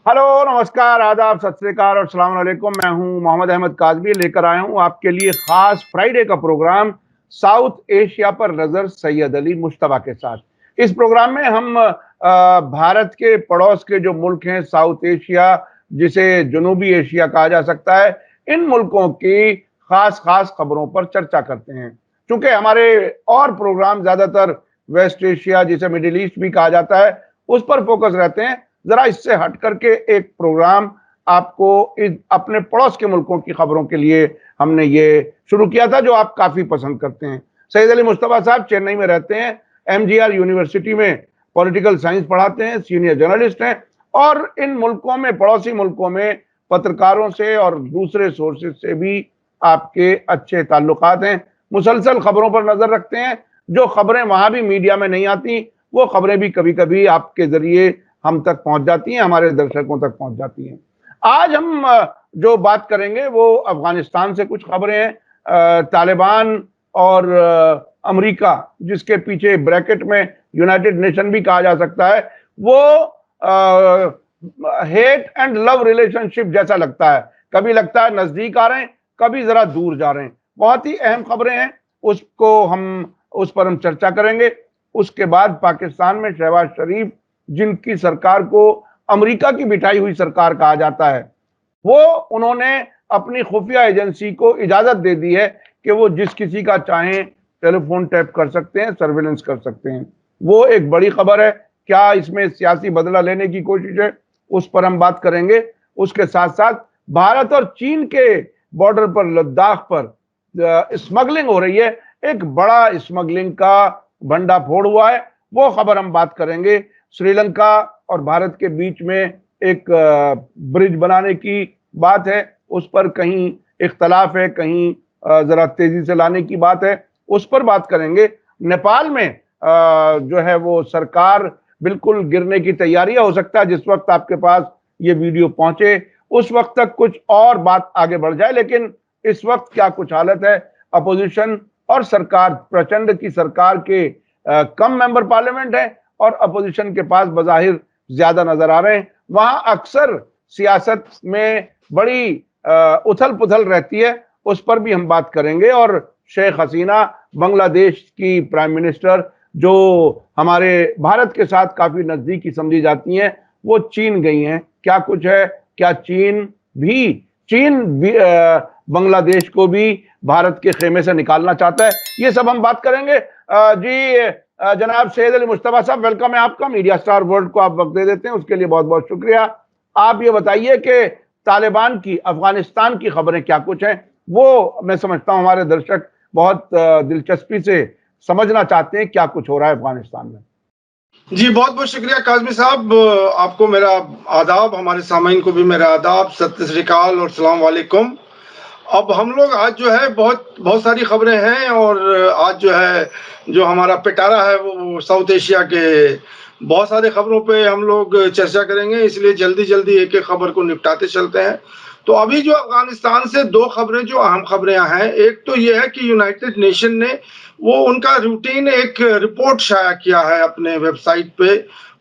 Hello, नमस्कार, आदाब, सत श्री अकाल और अस्सलाम वालेकुम। मैं हूं मोहम्मद अहमद काज़मी, लेकर आया हूं आपके लिए खास फ्राइडे का प्रोग्राम साउथ एशिया पर नजर सैयद अली मुश्तबा के साथ। इस प्रोग्राम में हम भारत के पड़ोस के जो मुल्क हैं साउथ एशिया, जिसे जनूबी एशिया कहा जा सकता है, इन मुल्कों की खास खास खबरों पर चर्चा करते हैं। चूंकि हमारे और प्रोग्राम ज्यादातर वेस्ट एशिया, जिसे मिडिल ईस्ट भी कहा जाता है, उस पर फोकस रहते हैं, जरा इससे हट करके एक प्रोग्राम आपको अपने पड़ोस के मुल्कों की खबरों के लिए हमने ये शुरू किया था, जो आप काफी पसंद करते हैं। सैयद अली मुश्तबा साहब चेन्नई में रहते हैं, एमजीआर यूनिवर्सिटी में पॉलिटिकल साइंस पढ़ाते हैं, सीनियर जर्नलिस्ट हैं और इन मुल्कों में, पड़ोसी मुल्कों में पत्रकारों से और दूसरे सोर्सेज से भी आपके अच्छे ताल्लुकात हैं। मुसलसल खबरों पर नजर रखते हैं, जो खबरें वहां भी मीडिया में नहीं आती वो खबरें भी कभी कभी आपके जरिए हम तक पहुंच जाती हैं, हमारे दर्शकों तक पहुंच जाती हैं। आज हम जो बात करेंगे वो अफगानिस्तान से कुछ खबरें हैं। तालिबान और अमेरिका, जिसके पीछे ब्रैकेट में यूनाइटेड नेशन भी कहा जा सकता है, वो हेट एंड लव रिलेशनशिप जैसा लगता है। कभी लगता है नजदीक आ रहे हैं, कभी जरा दूर जा रहे हैं। बहुत ही अहम खबरें हैं, उस पर हम चर्चा करेंगे। उसके बाद पाकिस्तान में शहबाज शरीफ, जिनकी सरकार को अमेरिका की बिठाई हुई सरकार कहा जाता है, वो उन्होंने अपनी खुफिया एजेंसी को इजाजत दे दी है कि वो जिस किसी का चाहें टेलीफोन टैप कर सकते हैं, सर्वेलेंस कर सकते हैं। वो एक बड़ी खबर है। क्या इसमें सियासी बदला लेने की कोशिश है, उस पर हम बात करेंगे। उसके साथ साथ भारत और चीन के बॉर्डर पर, लद्दाख पर स्मगलिंग हो रही है। एक बड़ा स्मगलिंग का भंडाफोड़ हुआ है, वो खबर हम बात करेंगे। श्रीलंका और भारत के बीच में एक ब्रिज बनाने की बात है, उस पर कहीं इख्तलाफ है, कहीं जरा तेजी से लाने की बात है, उस पर बात करेंगे। नेपाल में जो है वो सरकार बिल्कुल गिरने की तैयारियां, हो सकता है जिस वक्त आपके पास ये वीडियो पहुंचे उस वक्त तक कुछ और बात आगे बढ़ जाए, लेकिन इस वक्त क्या कुछ हालत है। अपोजिशन और सरकार, प्रचंड की सरकार के कम मेंबर पार्लियामेंट है और अपोजिशन के पास बजाहिर ज्यादा नजर आ रहे हैं। वहां अक्सर सियासत में बड़ी उथल पुथल रहती है, उस पर भी हम बात करेंगे। और शेख हसीना, बांग्लादेश की प्राइम मिनिस्टर, जो हमारे भारत के साथ काफी नजदीकी समझी जाती हैं, वो चीन गई हैं। क्या कुछ है, क्या चीन भी बांग्लादेश को भी भारत के खेमे से निकालना चाहता है, ये सब हम बात करेंगे। जनाब सैयद अली मुश्तबा साहब, वेलकम है आपका। मीडिया स्टार वर्ल्ड को आप वक्त दे देते हैं, उसके लिए बहुत बहुत शुक्रिया। आप ये बताइए कि तालिबान की, अफगानिस्तान की खबरें क्या कुछ हैं। वो मैं समझता हूं हमारे दर्शक बहुत दिलचस्पी से समझना चाहते हैं क्या कुछ हो रहा है अफगानिस्तान में। जी, बहुत बहुत शुक्रिया काज़मी साहब। आपको मेरा आदाब, हमारे सामीन को भी मेरा आदाब, सत श्री अकाल और सलाम वालेकुम। अब हम लोग आज जो है बहुत बहुत सारी खबरें हैं और आज जो है जो हमारा पिटारा है वो साउथ एशिया के बहुत सारे खबरों पे हम लोग चर्चा करेंगे, इसलिए जल्दी जल्दी एक एक खबर को निपटाते चलते हैं। तो अभी जो अफगानिस्तान से दो खबरें जो अहम खबरें हैं, एक तो ये है कि यूनाइटेड नेशन ने वो उनका रूटीन एक रिपोर्ट शाया किया है अपने वेबसाइट पे,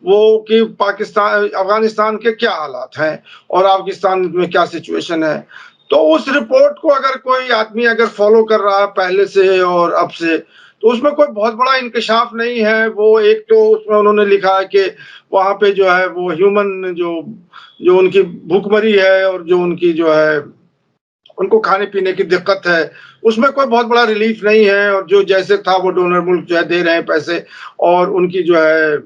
वो कि पाकिस्तान अफगानिस्तान के क्या हालात हैं और अफगानिस्तान में क्या सिचुएशन है। तो उस रिपोर्ट को अगर कोई आदमी अगर फॉलो कर रहा है पहले से और अब से, तो उसमें कोई बहुत बड़ा इंकशाफ नहीं है। वो एक तो उसमें उन्होंने लिखा है कि वहाँ पे जो है वो ह्यूमन जो उनकी भूखमरी है और जो उनकी जो है उनको खाने पीने की दिक्कत है, उसमें कोई बहुत बड़ा रिलीफ नहीं है और जो जैसे था वो डोनर मुल्क जो है दे रहे हैं पैसे और उनकी जो है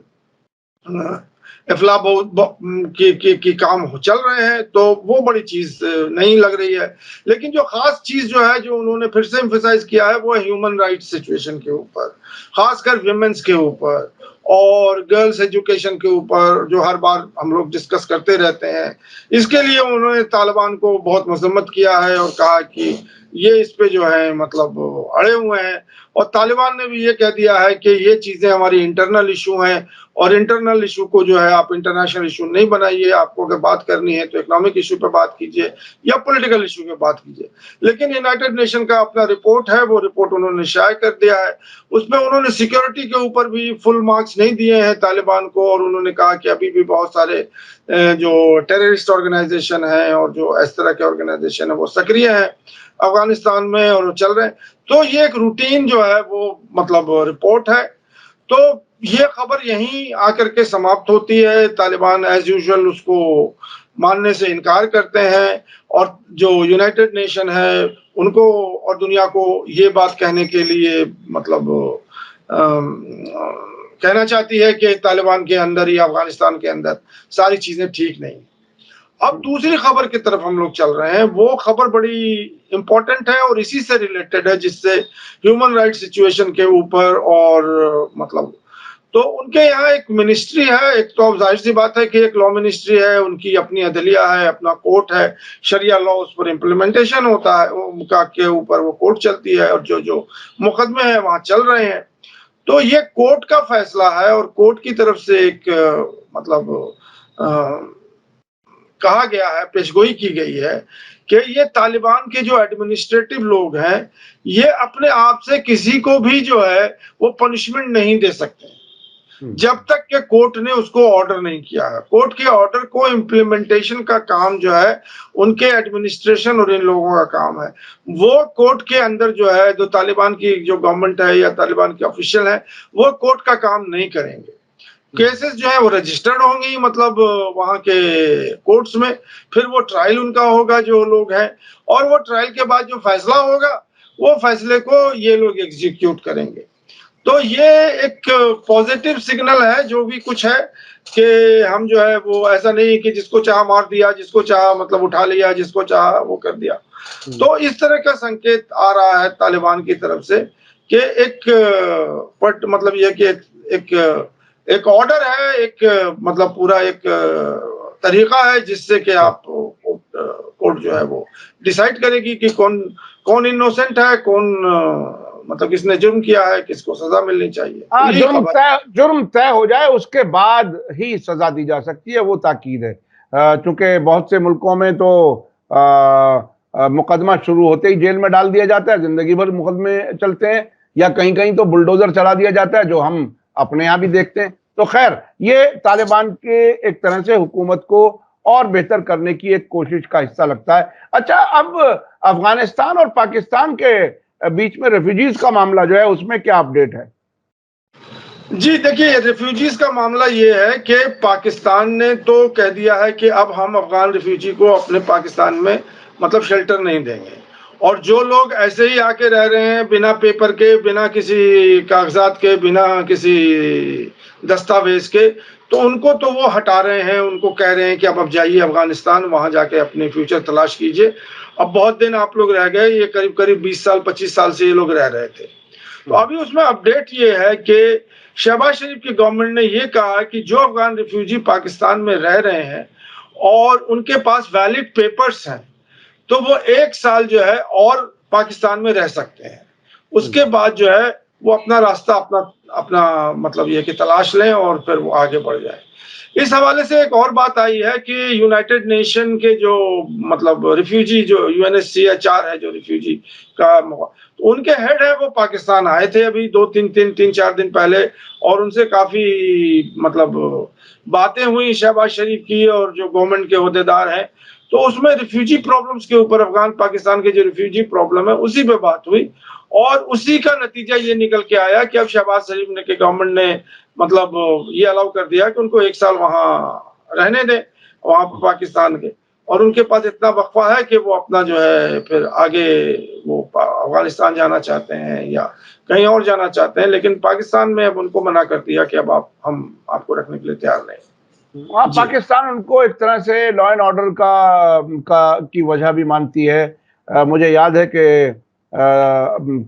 इफला की काम चल रहे हैं, तो वो बड़ी चीज नहीं लग रही है। लेकिन जो खास चीज जो है जो उन्होंने फिर से एम्फसाइज किया है वो है ह्यूमन राइट्स सिचुएशन के ऊपर, खासकर विमेंस के ऊपर और गर्ल्स एजुकेशन के ऊपर, जो हर बार हम लोग डिस्कस करते रहते हैं। इसके लिए उन्होंने तालिबान को बहुत मजम्मत किया है और कहा कि ये इस पे जो है मतलब अड़े हुए हैं और तालिबान ने भी ये कह दिया है कि ये चीजें हमारी इंटरनल इशू हैं और इंटरनल इशू को जो है आप इंटरनेशनल इशू नहीं बनाइए। आपको अगर बात करनी है तो इकोनॉमिक इशू पे बात कीजिए या पॉलिटिकल इशू पे बात कीजिए। लेकिन यूनाइटेड नेशन का अपना रिपोर्ट है, वो रिपोर्ट उन्होंने शाये कर दिया है। उसमें उन्होंने सिक्योरिटी के ऊपर भी फुल मार्क्स नहीं दिए हैं तालिबान को, और उन्होंने कहा कि अभी भी बहुत सारे जो टेररिस्ट ऑर्गेनाइजेशन है और जो इस तरह के ऑर्गेनाइजेशन है वो सक्रिय है अफगानिस्तान में और चल रहे हैं। तो ये एक रूटीन जो है वो मतलब रिपोर्ट है। तो ये खबर यहीं आकर के समाप्त होती है। तालिबान एज यूजुअल उसको मानने से इनकार करते हैं, और जो यूनाइटेड नेशन है उनको और दुनिया को ये बात कहने के लिए मतलब कहना चाहती है कि तालिबान के अंदर या अफगानिस्तान के अंदर सारी चीजें ठीक नहीं। अब दूसरी खबर की तरफ हम लोग चल रहे हैं। वो खबर बड़ी इंपॉर्टेंट है और इसी से रिलेटेड है, जिससे ह्यूमन राइट्स सिचुएशन के ऊपर और मतलब तो उनके यहाँ एक मिनिस्ट्री है। एक तो अब जाहिर सी बात है कि एक लॉ मिनिस्ट्री है, उनकी अपनी अदलिया है, अपना कोर्ट है, शरिया लॉ उस पर इम्प्लीमेंटेशन होता है, उनका के ऊपर वो कोर्ट चलती है और जो जो मुकदमे हैं वहां चल रहे हैं। तो ये कोर्ट का फैसला है और कोर्ट की तरफ से एक मतलब कहा गया है, पेशगोई की गई है कि ये तालिबान के जो एडमिनिस्ट्रेटिव लोग हैं ये अपने आप से किसी को भी जो है वो पनिशमेंट नहीं दे सकते जब तक कि कोर्ट ने उसको ऑर्डर नहीं किया है। कोर्ट के ऑर्डर को इम्प्लीमेंटेशन का काम जो है उनके एडमिनिस्ट्रेशन और इन लोगों का काम है। वो कोर्ट के अंदर जो है, जो तालिबान की जो गवर्नमेंट है या तालिबान के ऑफिशियल है, वो कोर्ट का काम नहीं करेंगे। केसेस जो है वो रजिस्टर्ड होंगी मतलब वहां के कोर्ट्स में, फिर वो ट्रायल उनका होगा जो लोग हैं, और वो ट्रायल के बाद जो फैसला होगा वो फैसले को ये लोग एग्जीक्यूट करेंगे। तो ये एक पॉजिटिव सिग्नल है जो भी कुछ है कि हम जो है वो ऐसा नहीं कि जिसको चाह मार दिया, जिसको चाह मतलब उठा लिया, जिसको चाह वो कर दिया। तो इस तरह का संकेत आ रहा है तालिबान की तरफ से कि एक मतलब ये कि एक ऑर्डर है, एक मतलब पूरा एक तरीका है जिससे कि आप कोर्ट जो है वो डिसाइड करेगी कि कौन इनोसेंट है, कौन मतलब किसने जुर्म किया है, किसको सजा मिलनी चाहिए। जुर्म तय हो जाए उसके बाद ही सजा दी जा सकती है, वो ताकीद है। चूंकि बहुत से मुल्कों में तो मुकदमा शुरू होते ही जेल में डाल दिया जाता है, जिंदगी भर मुकदमे चलते हैं, या कहीं कहीं तो बुलडोजर चला दिया जाता है, जो हम अपने यहाँ भी देखते हैं। तो खैर, ये तालिबान के एक तरह से हुकूमत को और बेहतर करने की एक कोशिश का हिस्सा लगता है। अच्छा, अब अफगानिस्तान और पाकिस्तान के बीच में रेफ्यूजीज का मामला जो है उसमें क्या अपडेट है? जी देखिए, रेफ्यूजीज का मामला ये है कि पाकिस्तान ने तो कह दिया है कि अब हम अफगान रेफ्यूजी को अपने पाकिस्तान में मतलब शेल्टर नहीं देंगे, और जो लोग ऐसे ही आके रह रहे हैं बिना पेपर के, बिना किसी कागजात के, बिना किसी दस्तावेज के, तो उनको तो वो हटा रहे हैं। उनको कह रहे हैं कि अब जाइए अफगानिस्तान, वहां जाके अपने फ्यूचर तलाश कीजिए। अब बहुत दिन आप लोग रह गए, ये करीब करीब 20 साल 25 साल से ये लोग रह रहे थे। तो अभी उसमें अपडेट ये है कि शहबाज शरीफ की गवर्नमेंट ने ये कहा कि जो अफगान रिफ्यूजी पाकिस्तान में रह रहे हैं और उनके पास वैलिड पेपर्स हैं, तो वो 1 साल जो है और पाकिस्तान में रह सकते हैं। उसके बाद जो है वो अपना रास्ता अपना मतलब ये कि तलाश लें और फिर वो आगे बढ़ जाए। इस हवाले से एक और बात आई है कि यूनाइटेड नेशन के जो मतलब रिफ्यूजी जो UNHCR है, जो रिफ्यूजी का तो उनके हेड है, वो पाकिस्तान आए थे अभी 3-4 दिन पहले, और उनसे काफी मतलब बातें हुई शहबाज शरीफ की और जो गवर्नमेंट के ओहदेदार हैं। तो उसमें रिफ्यूजी प्रॉब्लम्स के ऊपर, अफगान पाकिस्तान के जो रिफ्यूजी प्रॉब्लम है उसी पे बात हुई, और उसी का नतीजा ये निकल के आया कि अब शहबाज शरीफ ने के गवर्नमेंट ने मतलब ये अलाउ कर दिया कि उनको 1 साल वहां रहने दें, वहां पर पाकिस्तान के, और उनके पास इतना वक्फा है कि वो अपना जो है फिर आगे वो अफगानिस्तान जाना चाहते हैं या कहीं और जाना चाहते हैं, लेकिन पाकिस्तान में अब उनको मना कर दिया कि अब हम आपको रखने के लिए तैयार नहीं। पाकिस्तान उनको एक तरह से लॉ एंड ऑर्डर की वजह भी मानती है। मुझे याद है कि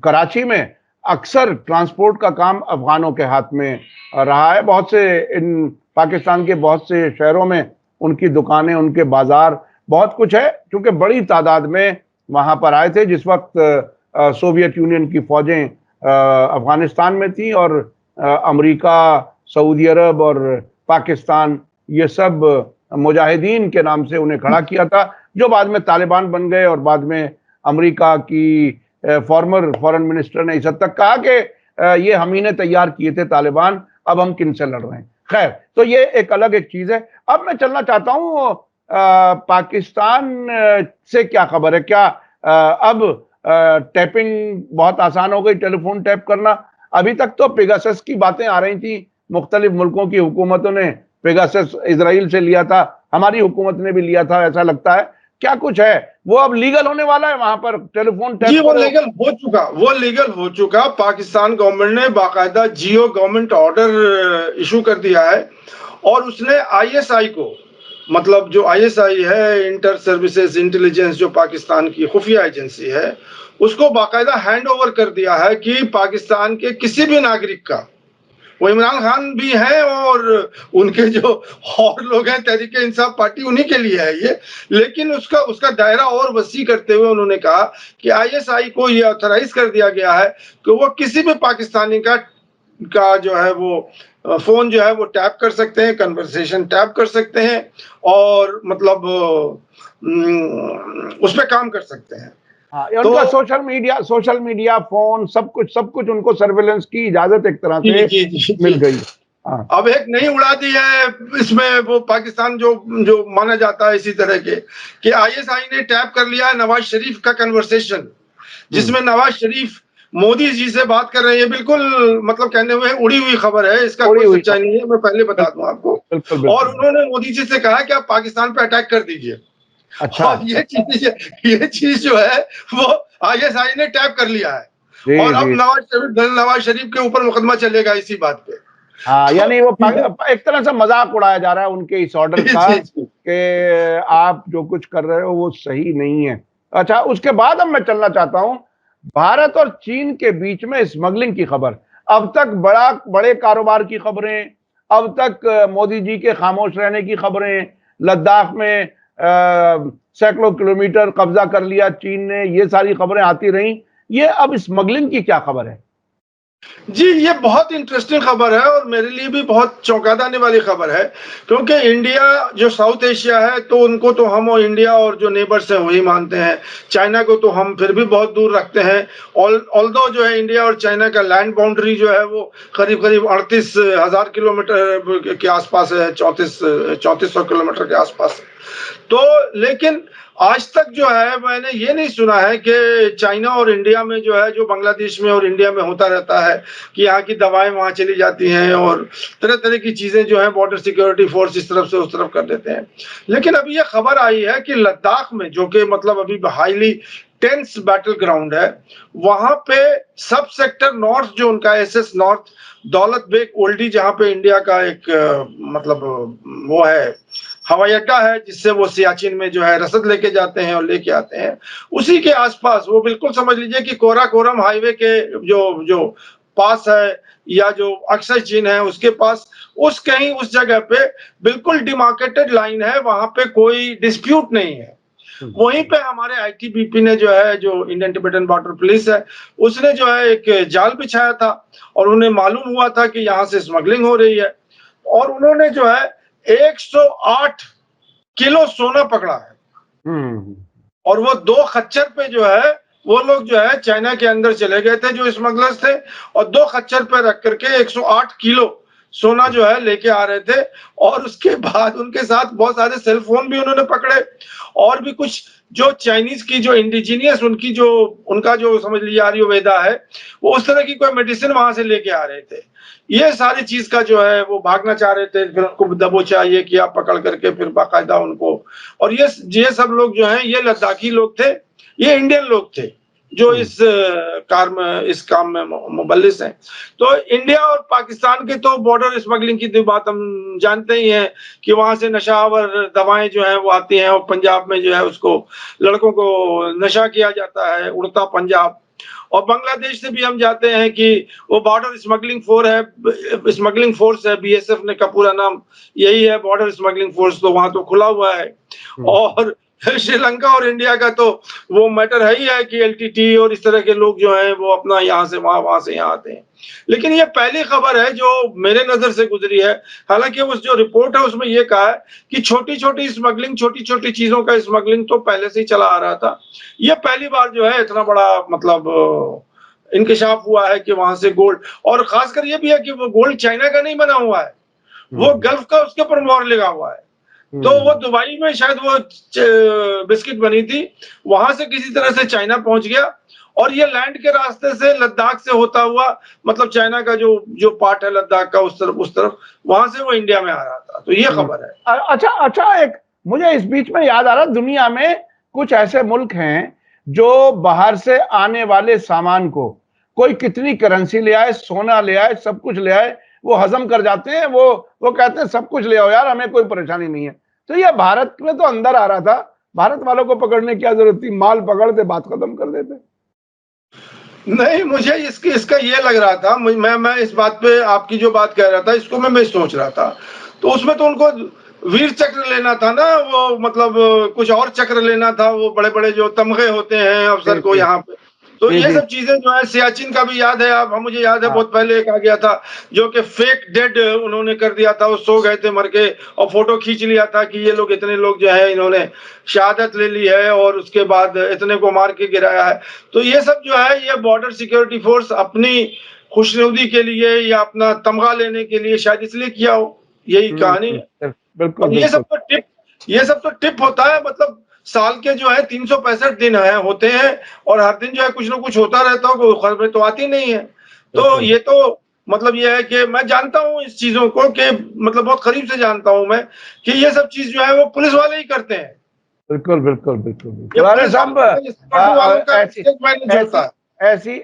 कराची में अक्सर ट्रांसपोर्ट का काम अफगानों के हाथ में रहा है। बहुत से इन पाकिस्तान के बहुत से शहरों में उनकी दुकानें, उनके बाजार, बहुत कुछ है, क्योंकि बड़ी तादाद में वहां पर आए थे जिस वक्त सोवियत यूनियन की फौजें अफगानिस्तान में थी और अमेरिका सऊदी अरब और पाकिस्तान, ये सब मुजाहिदीन के नाम से उन्हें खड़ा किया था, जो बाद में तालिबान बन गए। और बाद में अमेरिका की फॉर्मर फॉरेन मिनिस्टर ने इस हद तक कहा कि ये हम ही ने तैयार किए थे तालिबान, अब हम किन से लड़ रहे हैं। खैर, तो ये एक चीज है। अब मैं चलना चाहता हूं पाकिस्तान से क्या खबर है? क्या अब टैपिंग बहुत आसान हो गई, टेलीफोन टैप करना? अभी तक तो पेगासस की बातें आ रही थी, मुख्तलिफ मुल्कों की हुकूमतों ने पेगासस इजराइल से लिया था, हमारी हुकूमत ने भी लिया था, ऐसा लगता है। क्या कुछ है वो अब लीगल होने वाला है वहां पर टेलीफोन टैप? जी, वो लीगल हो चुका। पाकिस्तान गवर्नमेंट ने बाकायदा जियो गवर्नमेंट ऑर्डर इशू कर दिया है और उसने आईएसआई को, मतलब जो आईएसआई है, इंटर सर्विसेज इंटेलिजेंस, जो पाकिस्तान की खुफिया एजेंसी है, उसको बाकायदा हैंड ओवर कर दिया है कि पाकिस्तान के किसी भी नागरिक का, वो इमरान खान भी हैं और उनके जो और लोग हैं तहरीक इंसाफ पार्टी, उन्हीं के लिए है ये, लेकिन उसका दायरा और वसी करते हुए उन्होंने कहा कि आईएसआई को ये ऑथराइज कर दिया गया है कि वो किसी भी पाकिस्तानी का जो है वो फोन जो है वो टैप कर सकते हैं, कन्वर्सेशन टैप कर सकते हैं और मतलब उस पर काम कर सकते हैं। हाँ, उनका सोशल मीडिया, फोन, सब कुछ उनको सर्वेलेंस की इजाजत एक तरह से जी, मिल गई। हाँ। अब एक नई उड़ा दी है इसमें वो पाकिस्तान जो माना जाता है इसी तरह के कि आईएसआई ने टैप कर लिया है नवाज शरीफ का कन्वर्सेशन, जिसमें नवाज शरीफ मोदी जी से बात कर रहे हैं। बिल्कुल मतलब कहने हुए उड़ी हुई खबर है, इसका कोई सच्चाई नहीं है, मैं पहले बता दूं आपको। और उन्होंने मोदी जी से कहा कि आप पाकिस्तान पे अटैक कर दीजिए। अच्छा। और ये चीज जो है वो आईएसआई ने टैप कर लिया है और अब नवाज शरीफ के ऊपर मुकदमा चलेगा इसी बात पे। हाँ, यानी वो एक तरह से मजाक उड़ाया जा रहा है उनके इस ऑर्डर का कि आप जो कुछ कर रहे हो वो सही नहीं है। अच्छा, उसके बाद अब मैं चलना चाहता हूं भारत और चीन के बीच में स्मगलिंग की खबर। अब तक बड़े कारोबार की खबरें, अब तक मोदी जी के खामोश रहने की खबरें, लद्दाख में सैकड़ों किलोमीटर कब्जा कर लिया चीन ने, ये सारी खबरें आती रहीं। ये अब स्मगलिंग की क्या खबर है? जी, ये बहुत इंटरेस्टिंग खबर है और मेरे लिए भी बहुत चौंका देने वाली खबर है, क्योंकि इंडिया जो साउथ एशिया है तो उनको तो हम और इंडिया और जो नेबर्स हैं वही मानते हैं। चाइना को तो हम फिर भी बहुत दूर रखते हैं। ऑल्दो जो है इंडिया और चाइना का लैंड बाउंड्री जो है वो करीब 38,000 किलोमीटर के आसपास है, 3400 किलोमीटर के आसपास। तो लेकिन आज तक जो है मैंने ये नहीं सुना है कि चाइना और इंडिया में जो है, जो बांग्लादेश में और इंडिया में होता रहता है कि यहाँ की दवाएं वहां चली जाती हैं और तरह तरह की चीजें जो है बॉर्डर सिक्योरिटी फोर्स इस तरफ से उस तरफ कर देते हैं। लेकिन अभी ये खबर आई है कि लद्दाख में, जो कि मतलब अभी हाईली टेंस बैटल ग्राउंड है, वहां पे सब सेक्टर नॉर्थ, जो उनका एसएस नॉर्थ, दौलत बेग ओल्डी, जहां पे इंडिया का एक मतलब वो है हवाई अड्डा है जिससे वो सियाचिन में जो है रसद लेके जाते हैं और लेके आते हैं, उसी के आसपास वो बिल्कुल समझ लीजिए कि कोराकोरम हाईवे के जो पास है या जो अक्सर चीन है उसके पास, उस जगह पे बिल्कुल डिमार्केटेड लाइन है, वहां पे कोई डिस्प्यूट नहीं है। वहीं पे हमारे आईटीबीपी ने जो है, जो इंडियन टिबेटन बॉर्डर पुलिस है, उसने जो है एक जाल बिछाया था और उन्हें मालूम हुआ था कि यहाँ से स्मगलिंग हो रही है और उन्होंने जो है 108 किलो सोना पकड़ा है। और वो 2 खच्चर पे जो है वो लोग जो है चाइना के अंदर चले गए थे जो स्मगलर्स थे, और 2 खच्चर पे रख करके 108 किलो सोना जो है लेके आ रहे थे। और उसके बाद उनके साथ बहुत सारे सेल फोन भी उन्होंने पकड़े और भी कुछ जो चाइनीज की जो इंडिजीनियस उनका जो समझ लीजिए आयुर्वेदा है, वो उस तरह की कोई मेडिसिन वहां से लेके आ रहे थे। ये सारी चीज का जो है वो भागना चाह रहे थे, फिर उनको दबोचा ये किया पकड़ करके, फिर बाकायदा उनको। और ये सब लोग जो हैं ये लद्दाखी लोग थे, ये इंडियन लोग थे जो इस काम में मुबल्लिस हैं। तो इंडिया और पाकिस्तान के तो बॉर्डर स्मगलिंग की बात हम जानते ही हैं कि वहां से नशावर दवाएं जो हैं वो आती हैं और पंजाब में जो है उसको लड़कों को नशा किया जाता है, उड़ता पंजाब। और बांग्लादेश से भी हम जाते हैं कि वो बॉर्डर स्मगलिंग फोर्स है, बीएसएफ ने का पूरा नाम यही है, बॉर्डर स्मगलिंग फोर्स, तो वहां तो खुला हुआ है। और श्रीलंका और इंडिया का तो वो मैटर है ही है कि एलटीटी और इस तरह के लोग जो हैं वो अपना यहाँ से वहां से यहाँ आते हैं। लेकिन ये पहली खबर है जो मेरे नजर से गुजरी है। हालांकि उस जो रिपोर्ट है उसमें ये कहा है कि छोटी छोटी स्मगलिंग, छोटी छोटी चीजों का स्मगलिंग तो पहले से ही चला आ रहा था। ये पहली बार जो है इतना बड़ा मतलब इंकशाफ हुआ है कि वहां से गोल्ड, और खासकर ये भी है कि वो गोल्ड चाइना का नहीं बना हुआ है, वो गल्फ का उसके ऊपर मोहर लगा हुआ है। तो वो दुबई में शायद वो बिस्किट बनी थी, वहां से किसी तरह से चाइना पहुंच गया, और ये लैंड के रास्ते से लद्दाख से होता हुआ, मतलब चाइना का जो जो पार्ट है लद्दाख का उस तरफ वहां से वो इंडिया में आ रहा था। तो ये खबर है। अच्छा अच्छा, एक मुझे इस बीच में याद आ रहा, दुनिया में कुछ ऐसे मुल्क हैं जो बाहर से आने वाले सामान को कोई कितनी करेंसी ले आए, सोना ले आए, सब कुछ ले आए, वो हजम कर जाते हैं। वो कहते हैं सब कुछ ले आओ यार, हमें कोई परेशानी नहीं है। तो ये भारत में तो अंदर आ रहा था, भारत वालों को पकड़ने की क्या जरूरत थी, माल पकड़ते बात खत्म कर देते। नहीं, मुझे इसका ये लग रहा था, मैं इस बात पे आपकी जो बात कह रहा था इसको मैं सोच रहा था, तो उसमें तो उनको वीर चक्र लेना था ना, वो मतलब कुछ और चक्र लेना था, वो बड़े बड़े जो तमगे होते हैं अफसर को यहाँ पे। तो ये सब चीजें जो है, सियाचिन का भी याद है, आप मुझे याद है बहुत पहले एक आ गया था जो कि फेक डेड उन्होंने कर दिया था, वो सो गए थे मर के, और फोटो खींच लिया था कि ये लोग इतने लोग जो है इन्होंने शहादत ले ली है और उसके बाद इतने को मार के गिराया है। तो ये सब जो है ये बॉर्डर सिक्योरिटी फोर्स अपनी खुशनुदी के लिए या अपना तमगा लेने के लिए शायद इसलिए किया हो, यही कहानी है। बिल्कुल, ये सब तो टिप होता है, मतलब साल के जो है 365 दिन है होते हैं, और हर दिन जो है कुछ ना कुछ होता रहता हो, खबरें तो आती नहीं है। तो ये तो मतलब ये है कि मैं जानता हूँ इस चीजों को, कि मतलब बहुत करीब से जानता हूँ मैं कि ये सब चीज जो है वो पुलिस वाले ही करते हैं। बिल्कुल बिल्कुल बिल्कुल। अरे साहब,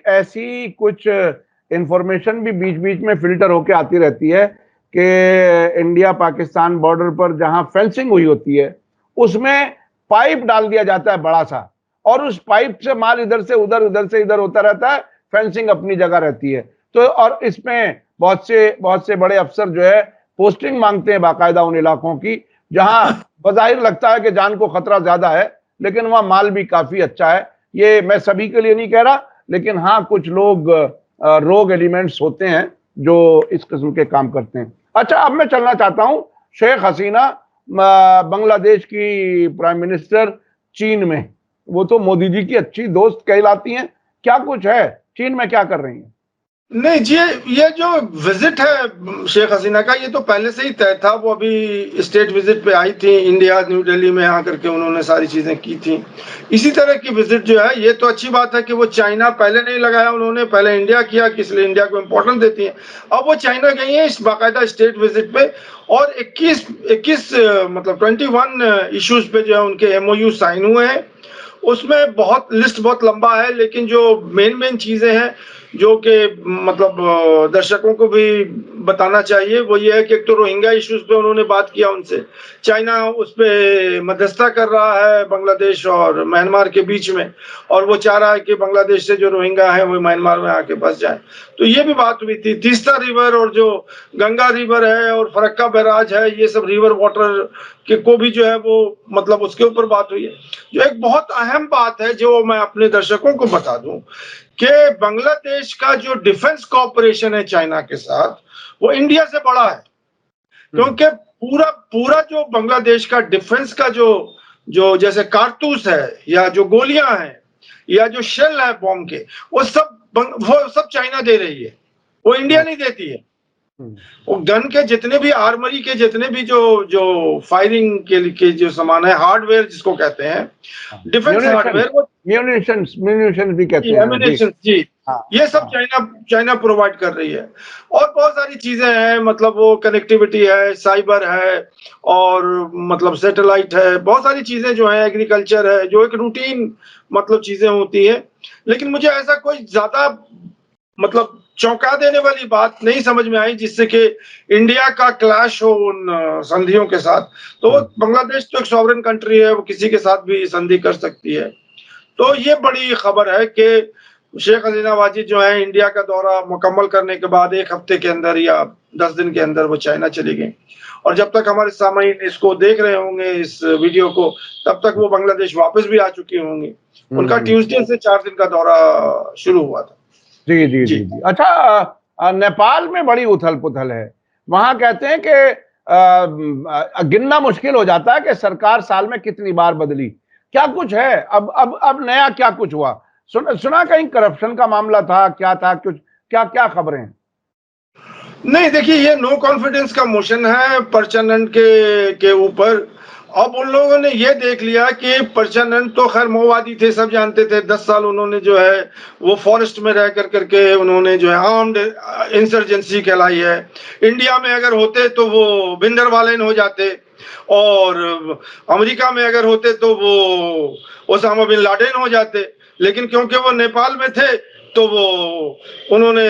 ऐसी कुछ इंफॉर्मेशन भी बीच बीच में फिल्टर होके आती रहती है कि इंडिया पाकिस्तान बॉर्डर पर जहां फेंसिंग हुई होती है उसमें पाइप डाल दिया जाता है बड़ा सा, और उस पाइप से माल इधर से उधर, उधर से इधर होता रहता है, फेंसिंग अपनी जगह रहती है। तो और इसमें बहुत से बड़े अफसर जो है पोस्टिंग मांगते हैं बाकायदा उन इलाकों की जहां बज़ाहिर लगता है कि जान को खतरा ज्यादा है, लेकिन वहां माल भी काफी अच्छा है। ये मैं सभी के लिए नहीं कह रहा, लेकिन हाँ कुछ लोग रोग एलिमेंट्स होते हैं जो इस किस्म के काम करते हैं। अच्छा, अब मैं चलना चाहता हूं शेख हसीना बांग्लादेश की प्राइम मिनिस्टर चीन में, वो तो मोदी जी की अच्छी दोस्त कहलाती हैं, क्या कुछ है चीन में, क्या कर रही हैं? नहीं जी, ये जो विजिट है शेख हसीना का ये तो पहले से ही तय था। वो अभी स्टेट विजिट पे आई थी इंडिया, न्यू दिल्ली में आकर के उन्होंने सारी चीजें की थी। इसी तरह की विजिट जो है, ये तो अच्छी बात है कि वो चाइना पहले नहीं लगाया उन्होंने, पहले इंडिया किया, कि इसलिए इंडिया को इम्पोर्टेंस देती है। अब वो चाइना गई है इस बाकायदा स्टेट विजिट पे, और 21 मतलब 21 इश्यूज पे जो है उनके एमओयू साइन हुए हैं। उसमें बहुत लिस्ट बहुत लंबा है, लेकिन जो मेन चीजें हैं जो कि मतलब दर्शकों को भी बताना चाहिए, वो ये है कि एक तो रोहिंग्या इश्यूज पे उन्होंने बात किया उनसे। चाइना उस पे मध्यस्थता कर रहा है बांग्लादेश और म्यांमार के बीच में, और वो चाह रहा है कि बांग्लादेश से जो रोहिंग्या है वो म्यांमार में आके बस जाए। तो ये भी बात हुई थी। तीस्ता रिवर और जो गंगा रिवर है और फरक्का बैराज है, ये सब रिवर वाटर के को भी जो है वो मतलब उसके ऊपर बात हुई है। जो एक बहुत अहम बात है जो मैं अपने दर्शकों को बता दूं कि बांग्लादेश का जो डिफेंस कॉर्पोरेशन है चाइना के साथ, वो इंडिया से बड़ा है। क्योंकि पूरा पूरा जो बांग्लादेश का डिफेंस का जो जो जैसे कारतूस है या जो गोलियां हैं या जो शेल है बॉम्ब के, वो सब चाइना दे रही है, वो इंडिया नहीं देती है। वो गन के जितने भी आर्मरी के जितने भी जो जो फायरिंग के जो सामान है, हार्डवेयर जिसको कहते हैं, डिफेंस हार्डवेयर, वो म्यूनिशन भी कहते हैं जी, ये सब चाइना प्रोवाइड कर रही है। और बहुत सारी चीजें हैं, मतलब वो कनेक्टिविटी है, साइबर है, और मतलब सैटेलाइट है, बहुत सारी चीजें जो है, एग्रीकल्चर है, जो एक रूटीन मतलब चीजें होती है। लेकिन मुझे ऐसा कोई ज्यादा मतलब चौंका देने वाली बात नहीं समझ में आई जिससे कि इंडिया का क्लैश हो उन संधियों के साथ। तो बांग्लादेश तो एक सॉवरेन कंट्री है, वो किसी के साथ भी संधि कर सकती है। तो ये बड़ी खबर है कि शेख हसीना वाजिद जो है इंडिया का दौरा मुकम्मल करने के बाद 1 हफ्ते के अंदर या 10 दिन के अंदर वो चाइना चली गई। और जब तक हमारे सामईन इसको देख रहे होंगे इस वीडियो को, तब तक वो बांग्लादेश वापस भी आ चुकी होंगी। उनका ट्यूसडे से 4 दिन का दौरा शुरू हुआ था। जी जी जी जी। अच्छा, नेपाल में बड़ी उथल-पुथल है। वहां कहते हैं कि गिनना मुश्किल हो जाता है कि सरकार साल में कितनी बार बदली। क्या कुछ है? अब नया क्या कुछ हुआ? सुना कहीं करप्शन का मामला था, क्या था कुछ? क्या खबरें हैं? नहीं, देखिए, ये नो कॉन्फिडेंस का मोशन है परचानंद के ऊपर। अब उन लोगों ने ये देख लिया कि परचानंद तो खैर माओवादी थे, सब जानते थे। 10 साल उन्होंने जो है वो फॉरेस्ट में रह करके उन्होंने जो है आर्म्ड इंसर्जेंसी कहलाई है। इंडिया में अगर होते तो वो भिंडरवालेन हो जाते, और अमेरिका में अगर होते तो वो ओसामा बिन लादेन हो जाते। लेकिन क्योंकि वो नेपाल में थे तो वो उन्होंने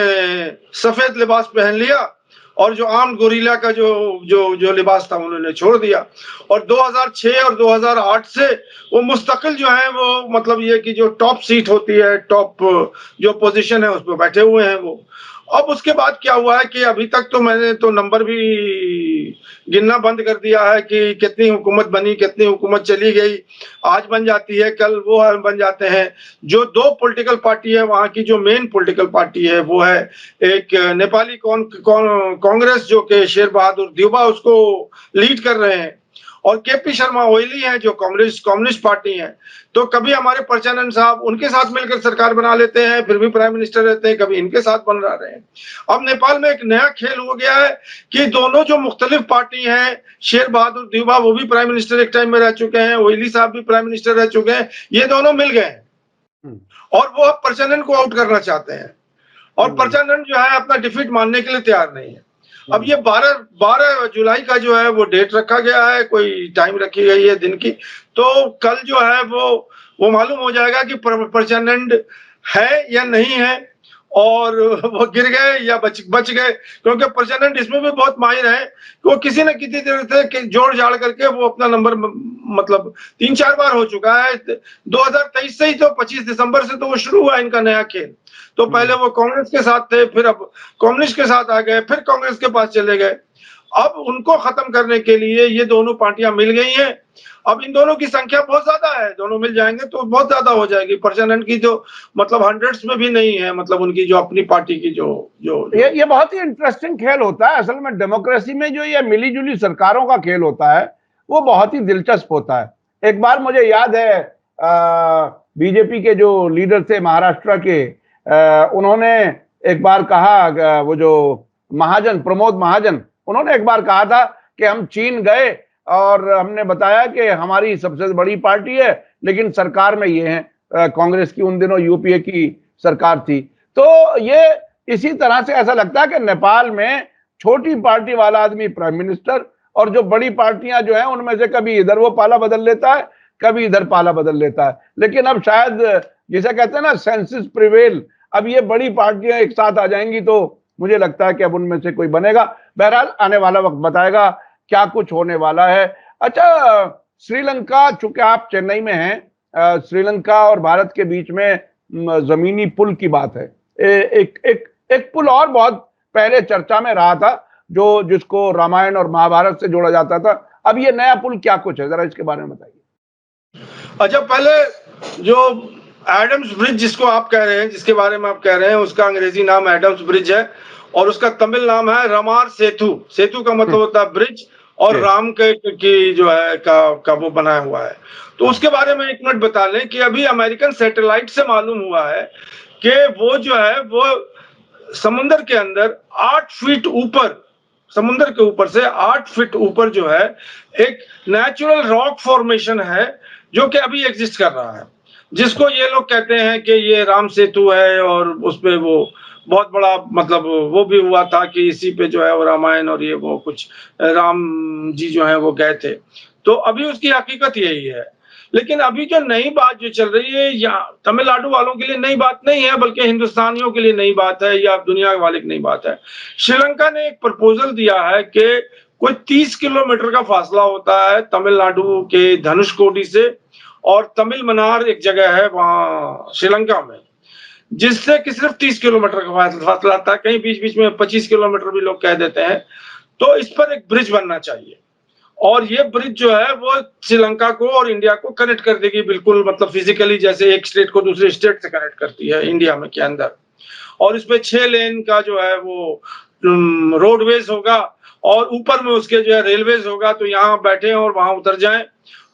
सफेद लिबास पहन लिया, और जो आर्म्ड गोरिल्ला का जो लिबास था उन्होंने छोड़ दिया। और 2006 और 2008 से वो मुस्तकिल जो है वो, मतलब ये कि जो टॉप सीट होती है, टॉप जो पोजीशन है उस पर बैठे हुए हैं वो। अब उसके बाद क्या हुआ है कि अभी तक तो मैंने तो नंबर भी गिनना बंद कर दिया है कि कितनी हुकूमत बनी, कितनी हुकूमत चली गई। आज बन जाती है, कल वो बन जाते हैं। जो 2 पॉलिटिकल पार्टी है वहां की, जो मेन पॉलिटिकल पार्टी है वो है एक नेपाली कांग्रेस, जो कि शेर बहादुर देउबा उसको लीड कर रहे हैं, और केपी शर्मा ओली हैं जो कम्युनिस्ट पार्टी है। तो कभी हमारे परचानंद साहब उनके साथ मिलकर सरकार बना लेते हैं, फिर भी प्राइम मिनिस्टर रहते हैं, कभी इनके साथ बन रहे हैं। अब नेपाल में एक नया खेल हो गया है कि दोनों जो मुख्तलिफ पार्टी हैं, शेर बहादुर देउबा वो भी प्राइम मिनिस्टर एक टाइम में रह चुके हैं, ओली साहब भी प्राइम मिनिस्टर रह चुके हैं, ये दोनों मिल गए हैं और वो अब परचानंद को आउट करना चाहते हैं। और परचानंद जो है अपना डिफीट मानने के लिए तैयार नहीं है। अब ये 12 जुलाई का जो है वो डेट रखा गया है, कोई टाइम रखी गई है दिन की। तो कल जो है वो मालूम हो जाएगा कि परचानंद है या नहीं है, और वो गिर गए या बच गए। क्योंकि परचानंद इसमें भी बहुत माहिर है कि वो किसी न किसी तरह से जोड़ जाड़ करके वो अपना नंबर, मतलब 3-4 बार हो चुका है। 2023 से ही, तो 25 दिसंबर से तो वो शुरू हुआ इनका नया खेल। तो पहले वो कांग्रेस के साथ थे, फिर अब कम्युनिस्ट के साथ आ गए, फिर कांग्रेस के पास चले गए। अब उनको खत्म करने के लिए ये दोनों पार्टियां मिल गई हैं। अब इन दोनों की संख्या बहुत ज्यादा है, दोनों मिल जाएंगे तो बहुत ज्यादा हो जाएगी। परचानंद की जो मतलब हंड्रेड्स में भी नहीं है, मतलब उनकी जो अपनी पार्टी की जो ये बहुत ही इंटरेस्टिंग खेल होता है। असल में डेमोक्रेसी में जो ये मिली जुली सरकारों का खेल होता है वो बहुत ही दिलचस्प होता है। एक बार मुझे याद है, बीजेपी के जो लीडर थे महाराष्ट्र के, उन्होंने एक बार कहा, वो जो महाजन, प्रमोद महाजन, उन्होंने एक बार कहा था कि हम चीन गए और हमने बताया कि हमारी सबसे बड़ी पार्टी है, लेकिन सरकार में ये है, कांग्रेस की उन दिनों यूपीए की सरकार थी। तो ये इसी तरह से ऐसा लगता है कि नेपाल में छोटी पार्टी वाला आदमी प्राइम मिनिस्टर, और जो बड़ी पार्टियां जो हैं उनमें से कभी इधर वो पाला बदल लेता है, कभी इधर पाला बदल लेता है। लेकिन अब शायद जिसे कहते हैं ना, सेंसिस प्रिवेल, अब ये बड़ी पार्टियां एक साथ आ जाएंगी तो मुझे लगता है कि अब उनमें से कोई बनेगा। बहरहाल आने वाला वक्त बताएगा क्या कुछ होने वाला है। अच्छा, श्रीलंका, चूंकि आप चेन्नई में हैं, श्रीलंका और भारत के बीच में जमीनी पुल की बात है। एक पुल और बहुत पहले चर्चा में रहा था, जिसको रामायण और महाभारत से जोड़ा जाता था। अब ये नया पुल क्या कुछ है, जरा इसके बारे में बताइए। अच्छा, पहले जो एडम्स ब्रिज जिसको आप कह रहे हैं, जिसके बारे में आप कह रहे हैं, उसका अंग्रेजी नाम एडम्स ब्रिज है और उसका तमिल नाम है रमार सेतु। सेतु का मतलब होता है ब्रिज, और राम की जो है का वो बनाया हुआ है। तो उसके बारे में 1 मिनट बता लें कि अभी अमेरिकन सैटेलाइट से मालूम हुआ है कि वो जो है वो समुद्र के अंदर 8 फीट ऊपर, समुद्र के ऊपर से 8 फीट ऊपर जो है एक नेचुरल रॉक फॉर्मेशन है जो कि अभी एग्जिस्ट कर रहा है, जिसको ये लोग कहते हैं कि ये राम सेतु है। और उसपे वो बहुत बड़ा, मतलब वो भी हुआ था कि इसी पे जो है वो रामायण और ये वो कुछ राम जी जो है वो गए थे। तो अभी उसकी हकीकत यही है। लेकिन अभी जो नई बात जो चल रही है, या तमिलनाडु वालों के लिए नई बात नहीं है, बल्कि हिंदुस्तानियों के लिए नई बात है, या दुनिया वाले की नई बात है। श्रीलंका ने एक प्रपोजल दिया है कि कोई 30 किलोमीटर का फासला होता है तमिलनाडु के धनुषकोडी से, और तमिल मनार एक जगह है वहां श्रीलंका में, जिससे कि सिर्फ 30 किलोमीटर का फासला था, कहीं बीच बीच में 25 किलोमीटर भी लोग कह देते हैं। तो इस पर एक ब्रिज बनना चाहिए और ये ब्रिज जो है वो श्रीलंका को और इंडिया को कनेक्ट कर देगी, बिल्कुल मतलब फिजिकली जैसे एक स्टेट को दूसरे स्टेट से कनेक्ट करती है इंडिया में के अंदर। और इसमें 6 लेन का जो है वो रोडवेज होगा और ऊपर में उसके जो है रेलवेज होगा, तो यहाँ बैठे और वहां उतर जाएं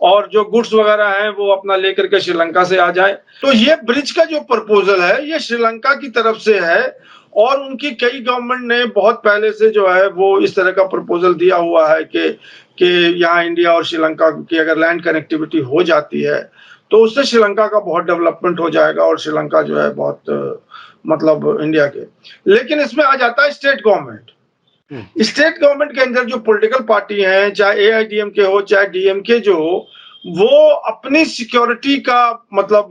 और जो गुड्स वगैरह हैं वो अपना लेकर के श्रीलंका से आ जाए। तो ये ब्रिज का जो प्रपोजल है ये श्रीलंका की तरफ से है और उनकी कई गवर्नमेंट ने बहुत पहले से जो है वो इस तरह का प्रपोजल दिया हुआ है कि यहाँ इंडिया और श्रीलंका की अगर लैंड कनेक्टिविटी हो जाती है तो उससे श्रीलंका का बहुत डेवलपमेंट हो जाएगा और श्रीलंका जो है बहुत मतलब इंडिया के। लेकिन इसमें आ जाता है स्टेट गवर्नमेंट। स्टेट गवर्नमेंट के अंदर जो पॉलिटिकल पार्टी हैं, चाहे एआईडीएमके हो चाहे डीएमके जो हो, वो अपनी सिक्योरिटी का मतलब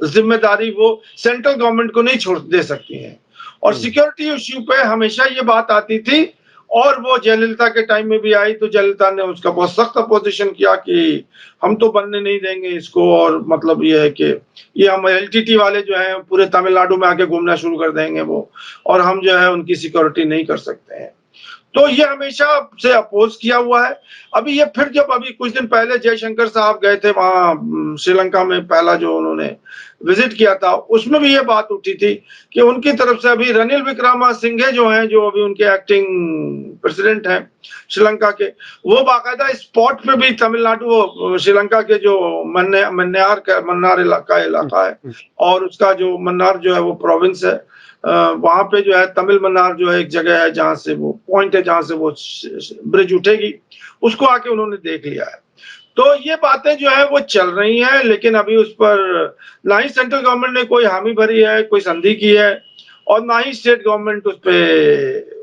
जिम्मेदारी वो सेंट्रल गवर्नमेंट को नहीं छोड़ दे सकती हैं। और सिक्योरिटी इश्यू पे हमेशा ये बात आती थी और वो जयललिता के टाइम में भी आई, तो जयललिता ने उसका बहुत सख्त अपोजिशन किया कि हम तो बनने नहीं देंगे इसको, और मतलब ये है कि ये हम एलटीटी वाले जो हैं पूरे तमिलनाडु में आके घूमना शुरू कर देंगे वो, और हम जो है उनकी सिक्योरिटी नहीं कर सकते हैं। तो ये हमेशा से अपोज किया हुआ है। अभी ये फिर जब अभी कुछ दिन पहले जयशंकर साहब गए थे वहां श्रीलंका में, पहला जो उन्होंने विजिट किया था, उसमें भी ये बात उठी थी कि उनकी तरफ से अभी रनिल विक्रमसिंघे जो हैं, जो अभी उनके एक्टिंग प्रेसिडेंट हैं श्रीलंका के, वो बाकायदा स्पॉट पे भी तमिलनाडु श्रीलंका के जो मन्नार इलाका है और उसका जो मन्नार जो है वो प्रोविंस है, वहां पे जो है तमिल मन्नार जो है एक जगह है जहां से वो पॉइंट है जहां से वो ब्रिज उठेगी, उसको आके उन्होंने देख लिया है। तो ये बातें जो है वो चल रही हैं, लेकिन अभी उस पर ना ही सेंट्रल गवर्नमेंट ने कोई हामी भरी है, कोई संधि की है, और ना ही स्टेट गवर्नमेंट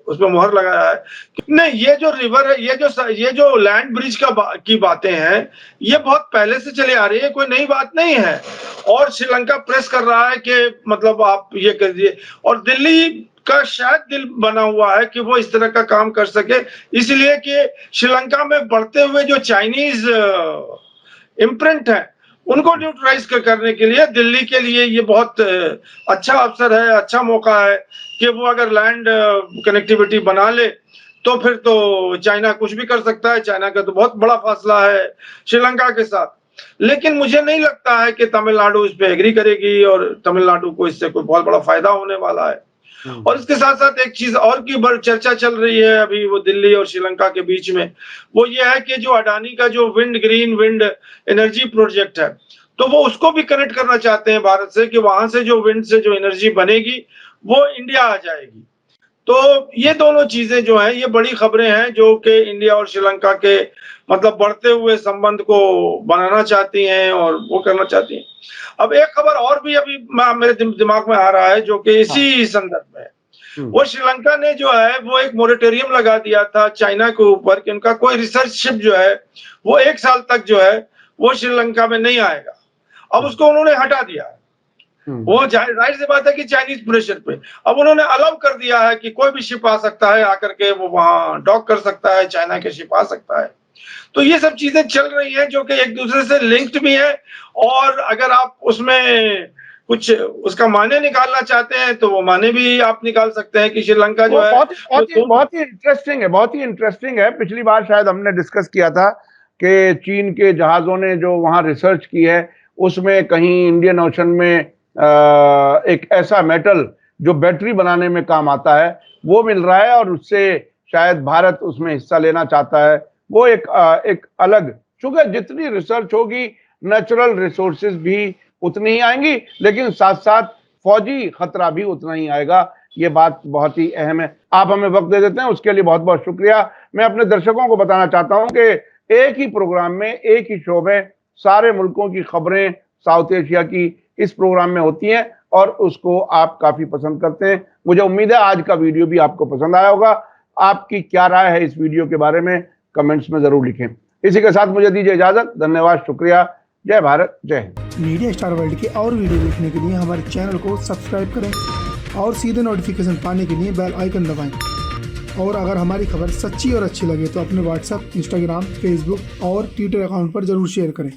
उस पे मुहर लगाया है। नहीं, ये जो रिवर है, ये जो लैंड ब्रिज की बातें हैं, ये बहुत पहले से चले आ रही है, कोई नई बात नहीं है। और श्रीलंका प्रेस कर रहा है कि मतलब आप ये कर दिए, और दिल्ली का शायद दिल बना हुआ है कि वो इस तरह का काम कर सके, इसलिए कि श्रीलंका में बढ़ते हुए जो चाइनीज इम्प्रिंट है उनको न्यूट्रलाइज करने के लिए दिल्ली के लिए ये बहुत अच्छा अवसर है, अच्छा मौका है कि वो अगर लैंड कनेक्टिविटी बना ले तो फिर तो चाइना कुछ भी कर सकता है। चाइना का तो बहुत बड़ा फासला है श्रीलंका के साथ, लेकिन मुझे नहीं लगता है कि तमिलनाडु इस पे एग्री करेगी और तमिलनाडु को इससे कोई बहुत बड़ा फायदा होने वाला है। और इसके साथ साथ एक चीज और की बड़ी चर्चा चल रही है अभी वो दिल्ली और श्रीलंका के बीच में, वो ये है कि जो अडानी का जो ग्रीन विंड एनर्जी प्रोजेक्ट है, तो वो उसको भी कनेक्ट करना चाहते हैं भारत से, कि वहां से जो विंड से जो एनर्जी बनेगी वो इंडिया आ जाएगी। तो ये दोनों चीजें जो हैं ये बड़ी खबरें हैं जो कि इंडिया और श्रीलंका के मतलब बढ़ते हुए संबंध को बनाना चाहती हैं और वो करना चाहती हैं। अब एक खबर और भी अभी मेरे दिमाग में आ रहा है जो कि इसी संदर्भ में है। वो श्रीलंका ने जो है वो एक मोरेटोरियम लगा दिया था चाइना के ऊपर कि उनका कोई रिसर्च शिप जो है वो 1 साल तक जो है वो श्रीलंका में नहीं आएगा। अब उसको उन्होंने हटा दिया। वो जाहिर सी बात है कि चाइनीज प्रेशर पे अब उन्होंने अलाउ कर दिया है कि कोई भी शिप आ सकता है, आकर के वो वहां डॉक कर सकता है, चाइना के शिप आ सकता है। तो ये सब चीजें चल रही हैं जो कि एक दूसरे से लिंक्ड भी है, और अगर आप उसमें कुछ उसका माने निकालना चाहते हैं तो वो माने भी आप निकाल सकते हैं कि श्रीलंका जो है बहुत ही इंटरेस्टिंग है, बहुत ही इंटरेस्टिंग है। पिछली बार शायद हमने डिस्कस किया था कि चीन के जहाजों ने जो वहां रिसर्च की है उसमें कहीं इंडियन ओशन में एक ऐसा मेटल जो बैटरी बनाने में काम आता है वो मिल रहा है, और उससे शायद भारत उसमें हिस्सा लेना चाहता है। वो एक अलग, चूंकि जितनी रिसर्च होगी नेचुरल रिसोर्सेज भी उतनी ही आएंगी, लेकिन साथ साथ फौजी खतरा भी उतना ही आएगा। ये बात बहुत ही अहम है। आप हमें वक्त दे देते हैं उसके लिए बहुत बहुत शुक्रिया। मैं अपने दर्शकों को बताना चाहता हूं कि एक ही प्रोग्राम में, एक ही शो में सारे मुल्कों की खबरें साउथ एशिया की इस प्रोग्राम में होती हैं और उसको आप काफी पसंद करते हैं। मुझे उम्मीद है आज का वीडियो भी आपको पसंद आया होगा। आपकी क्या राय है इस वीडियो के बारे में कमेंट्स में जरूर लिखें। इसी के साथ मुझे दीजिए इजाजत। धन्यवाद, शुक्रिया। जय भारत, जय हिंद। मीडिया स्टार वर्ल्ड के और वीडियो देखने के लिए हमारे चैनल को सब्सक्राइब करें और सीधे नोटिफिकेशन पाने के लिए बेल आइकन दबाएं। और अगर हमारी खबर सच्ची और अच्छी लगे तो अपने व्हाट्सएप, इंस्टाग्राम, फेसबुक और ट्विटर अकाउंट पर जरूर शेयर करें।